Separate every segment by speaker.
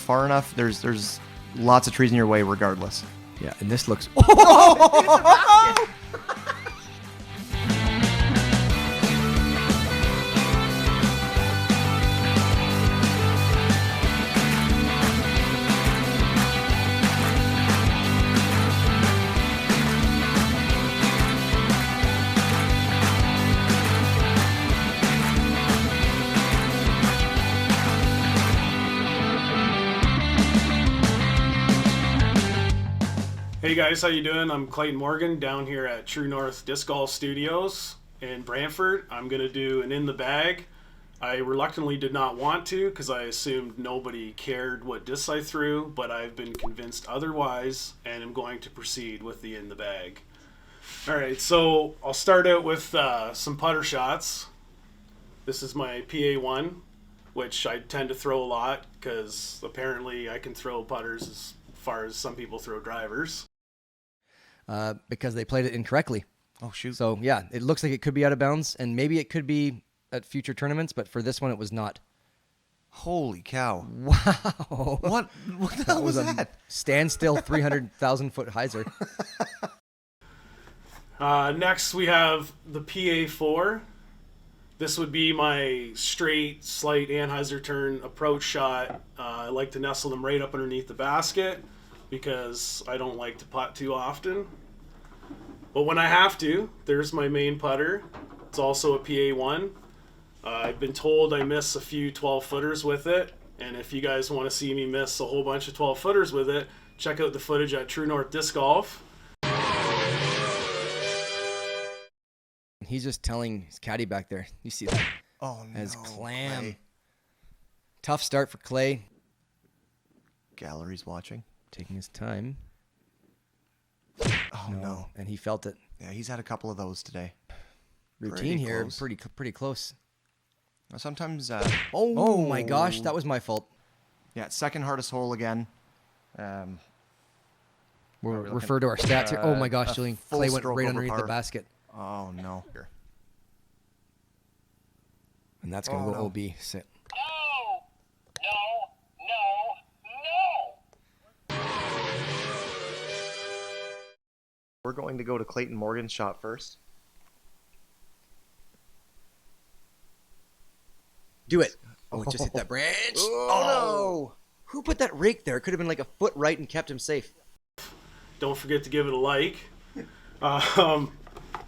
Speaker 1: far enough, there's lots of trees in your way regardless.
Speaker 2: Yeah, and this looks...
Speaker 3: Hey guys, how you doing? I'm Clayton Morgan down here at True North Disc Golf Studios in Brantford. I'm going to do an in the bag. I reluctantly did not want to because I assumed nobody cared what discs I threw, but I've been convinced otherwise and am going to proceed with the in the bag. Alright, so I'll start out with some putter shots. This is my PA1, which I tend to throw a lot because apparently I can throw putters as far as some people throw drivers.
Speaker 2: Because they played it incorrectly.
Speaker 1: Oh, shoot.
Speaker 2: So, yeah, it looks like it could be out of bounds, and maybe it could be at future tournaments, but for this one, it was not.
Speaker 1: Holy cow.
Speaker 2: Wow.
Speaker 1: What the hell was that?
Speaker 2: Standstill 300,000-foot hyzer.
Speaker 3: Next, we have the PA4. This would be my straight, slight Anheuser turn approach shot. I like to nestle them right up underneath the basket because I don't like to putt too often. But when I have to, there's my main putter. It's also a PA1. I've been told I miss a few 12-footers with it, and if you guys want to see me miss a whole bunch of 12-footers with it, check out the footage at True North Disc Golf.
Speaker 2: He's just telling his caddy back there. You see that?
Speaker 1: Oh, no.
Speaker 2: As clam.
Speaker 1: Clay.
Speaker 2: Tough start for Clay.
Speaker 1: Gallery's watching.
Speaker 2: Taking his time.
Speaker 1: Oh, no.
Speaker 2: And he felt it.
Speaker 1: Yeah, he's had a couple of those today.
Speaker 2: Routine here,
Speaker 1: close.
Speaker 2: pretty close.
Speaker 1: Sometimes...
Speaker 2: Oh my gosh, that was my fault.
Speaker 1: Yeah, second hardest hole again.
Speaker 2: We'll refer to our stats here. Oh my gosh, Julian.
Speaker 1: full
Speaker 2: Clay went
Speaker 1: stroke
Speaker 2: right
Speaker 1: over
Speaker 2: underneath the
Speaker 1: par.
Speaker 2: basket.
Speaker 1: Oh, no.
Speaker 2: And that's going to go OB. Sit.
Speaker 1: We're going to go to Clayton Morgan's shot first.
Speaker 2: Do it. Oh, it just hit that branch. Oh, no. Who put that rake there? It could have been like a foot right and kept him safe.
Speaker 3: Don't forget to give it a like.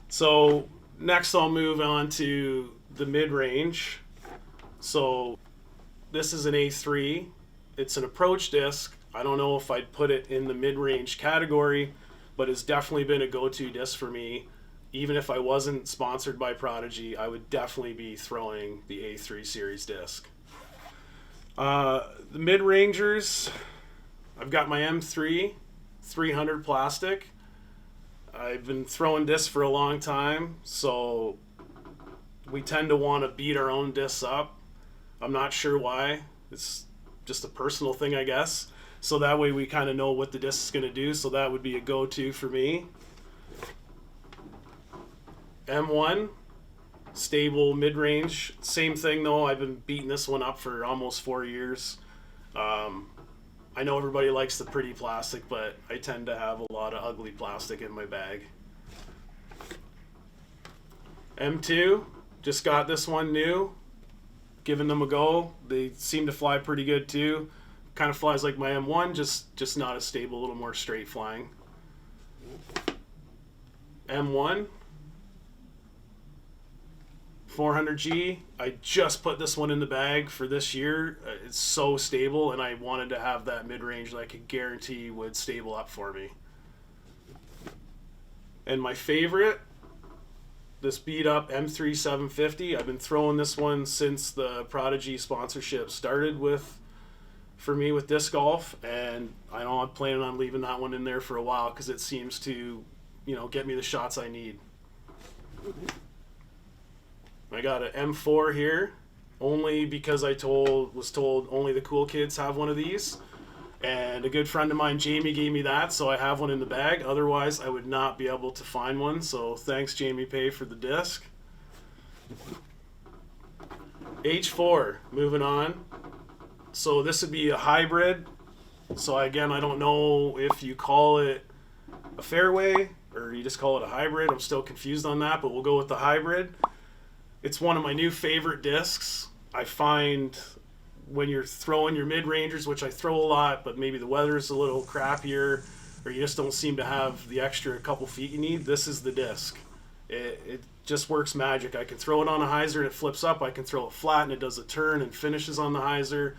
Speaker 3: So next I'll move on to the mid-range. So this is an A3. It's an approach disc. I don't know if I'd put it in the mid-range category, but it's definitely been a go-to disc for me. Even if I wasn't sponsored by Prodigy, I would definitely be throwing the A3 series disc. The mid-rangers, I've got my M3 300 plastic. I've been throwing discs for a long time, so we tend to want to beat our own discs up. I'm not sure why. It's just a personal thing, I guess. So that way we kind of know what the disc is going to do, so that would be a go-to for me. M1, stable mid-range. Same thing though, I've been beating this one up for almost 4 years. I know everybody likes the pretty plastic, but I tend to have a lot of ugly plastic in my bag. M2, just got this one new. Giving them a go. They seem to fly pretty good too. Kind of flies like my M1, just not as stable, a little more straight flying. M1, 400G. I just put this one in the bag for this year. It's so stable, and I wanted to have that mid-range that I could guarantee would stable up for me. And my favorite, this beat up M3 750. I've been throwing this one since the Prodigy sponsorship started for me with disc golf, and I know I'm planning on leaving that one in there for a while because it seems to, get me the shots I need. I got an M4 here, only because I was told only the cool kids have one of these, and a good friend of mine, Jamie, gave me that, so I have one in the bag. Otherwise, I would not be able to find one, so thanks, Jamie Pay, for the disc. H4, moving on. So this would be a hybrid. So again, I don't know if you call it a fairway or you just call it a hybrid. I'm still confused on that, but we'll go with the hybrid. It's one of my new favorite discs. I find when you're throwing your mid-rangers, which I throw a lot, but maybe the weather's a little crappier or you just don't seem to have the extra couple feet you need, this is the disc. It just works magic. I can throw it on a hyzer and it flips up. I can throw it flat and it does a turn and finishes on the hyzer.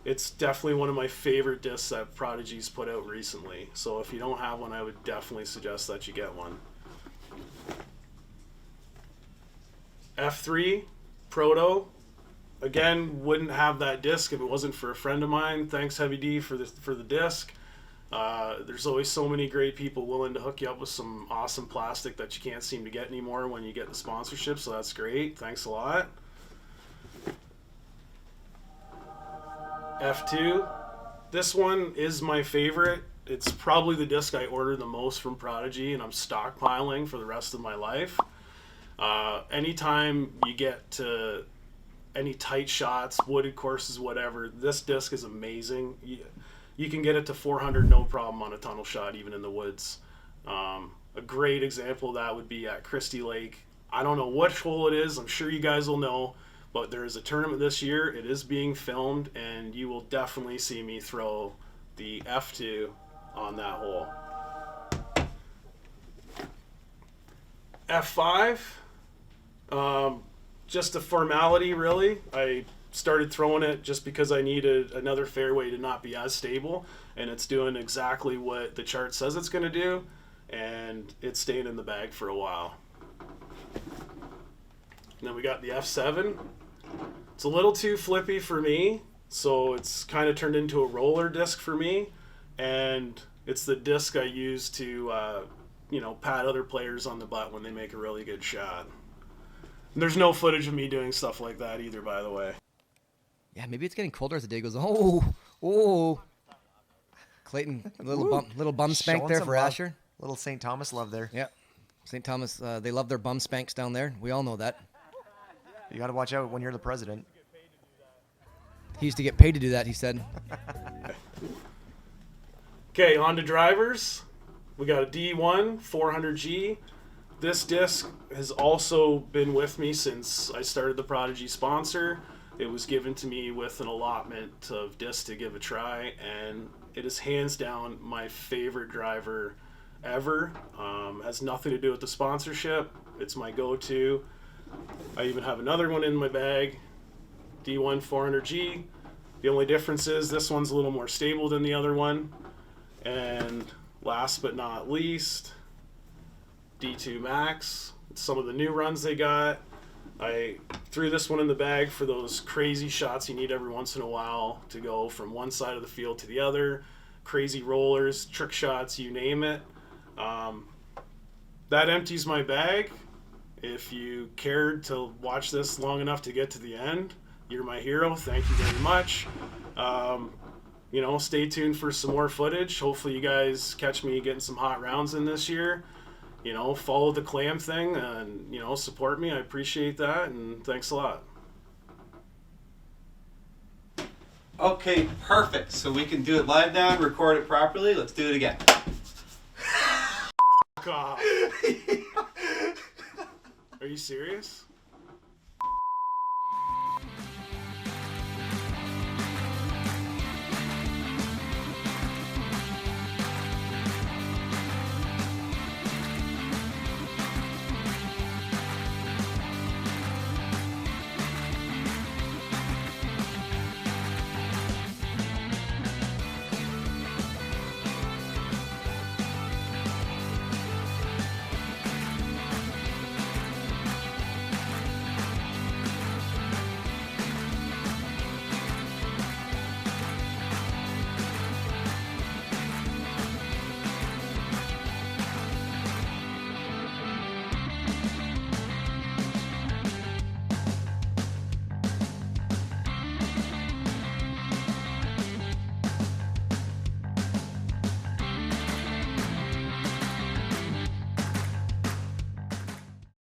Speaker 3: It's definitely one of my favorite discs that Prodigy's put out recently. So if you don't have one, I would definitely suggest that you get one. F3 Proto. Again, wouldn't have that disc if it wasn't for a friend of mine. Thanks, Heavy D, for the disc. There's always so many great people willing to hook you up with some awesome plastic that you can't seem to get anymore when you get the sponsorship, so that's great. Thanks a lot. F2. This one is my favorite. It's probably the disc I order the most from Prodigy, and I'm stockpiling for the rest of my life. Anytime you get to any tight shots, wooded courses, whatever, this disc is amazing. You can get it to 400 no problem on a tunnel shot, even in the woods. A great example of that would be at Christie Lake. I don't know which hole it is. I'm sure you guys will know. But there is a tournament this year. It is being filmed, and you will definitely see me throw the F2 on that hole. F5, just a formality, really. I started throwing it just because I needed another fairway to not be as stable, and it's doing exactly what the chart says it's going to do, and it's staying in the bag for a while. And then we got the F7. It's a little too flippy for me, so it's kind of turned into a roller disc for me, and it's the disc I use to, pat other players on the butt when they make a really good shot. And there's no footage of me doing stuff like that either, by the way.
Speaker 2: Yeah, maybe it's getting colder as the day goes on. Oh. Clayton, a little bum spank
Speaker 1: Showing
Speaker 2: there
Speaker 1: some
Speaker 2: for
Speaker 1: love.
Speaker 2: Asher.
Speaker 1: Little St. Thomas love there.
Speaker 2: Yeah. St. Thomas, they love their bum spanks down there. We all know that.
Speaker 1: You got to watch out when you're the president.
Speaker 2: He used to get paid to do that, he said.
Speaker 3: Okay, on to drivers. We got a D1 400G. This disc has also been with me since I started the Prodigy sponsor. It was given to me with an allotment of discs to give a try, and it is hands down my favorite driver ever. Has nothing to do with the sponsorship. It's my go-to. I even have another one in my bag, D1 400G. The only difference is this one's a little more stable than the other one. And last but not least, D2 Max. It's some of the new runs they got. I threw this one in the bag for those crazy shots you need every once in a while to go from one side of the field to the other. Crazy rollers, trick shots, you name it. That empties my bag. If you cared to watch this long enough to get to the end, you're my hero. Thank you very much. Stay tuned for some more footage. Hopefully you guys catch me getting some hot rounds in this year. Follow the clam thing and, support me. I appreciate that, and thanks a lot.
Speaker 4: Okay, perfect. So we can do it live now and record it properly. Let's do it again.
Speaker 3: God. Are you serious?